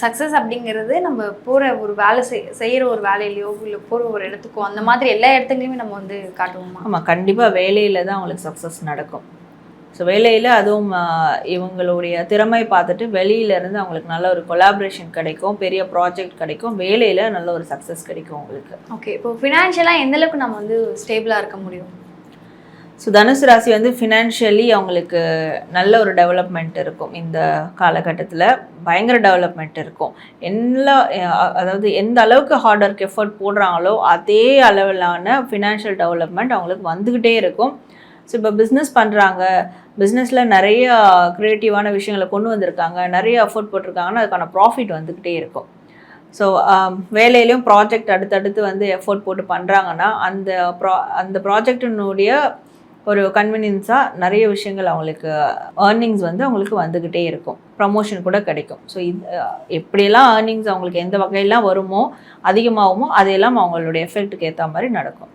Success அப்படிங்கிறது நம்ம போகிற ஒரு வேலை செய்கிற ஒரு வேலையிலையோ இல்லை போகிற ஒரு இடத்துக்கோ அந்த மாதிரி எல்லா இடத்துலையுமே நம்ம வந்து காட்டுவோமா? ஆமாம், கண்டிப்பாக வேலையில் தான் அவங்களுக்கு சக்ஸஸ் நடக்கும். ஸோ வேலையில் அதுவும் இவங்களுடைய திறமை பார்த்துட்டு வெளியிலேருந்து அவங்களுக்கு நல்ல ஒரு கொலாபரேஷன் கிடைக்கும், பெரிய ப்ராஜெக்ட் கிடைக்கும், வேலையில் நல்ல ஒரு சக்ஸஸ் கிடைக்கும் அவங்களுக்கு. ஓகே, இப்போ ஃபினான்ஷியலாக எந்தளவுக்கு நம்ம வந்து ஸ்டேபிளாக இருக்க முடியும்? ஸோ தனுசு ராசி வந்து ஃபினான்ஷியலி அவங்களுக்கு நல்ல ஒரு டெவலப்மெண்ட் இருக்கும். இந்த காலகட்டத்தில் பயங்கர டெவலப்மெண்ட் இருக்கும். அதாவது எந்த அளவுக்கு ஹார்ட் ஒர்க் எஃபர்ட் போடுறாங்களோ அதே அளவிலான ஃபினான்ஷியல் டெவலப்மெண்ட் அவங்களுக்கு வந்துக்கிட்டே இருக்கும். ஸோ இப்போ பிஸ்னஸ் பண்ணுறாங்க, பிஸ்னஸில் நிறைய க்ரியேட்டிவான விஷயங்களை கொண்டு வந்திருக்காங்க, நிறைய எஃபர்ட் போட்டிருக்காங்கன்னா அதுக்கான ப்ராஃபிட் வந்துக்கிட்டே இருக்கும். ஸோ வேலையிலையும் ப்ராஜெக்ட் அடுத்தடுத்து வந்து எஃபோர்ட் போட்டு பண்ணுறாங்கன்னா அந்த ப்ராஜெக்டினுடைய ஒரு கன்வீனியன்ஸாக நிறைய விஷயங்கள் அவங்களுக்கு ஏர்னிங்ஸ் வந்து அவங்களுக்கு வந்துக்கிட்டே இருக்கும், ப்ரமோஷன் கூட கிடைக்கும். ஸோ எப்படியெல்லாம் ஏர்னிங்ஸ் அவங்களுக்கு எந்த வகையெல்லாம் வருமோ அதிகமாகுமோ அதையெல்லாம் அவங்களுடைய எஃபெக்ட்டுக்கு ஏற்ற மாதிரி நடக்கும்.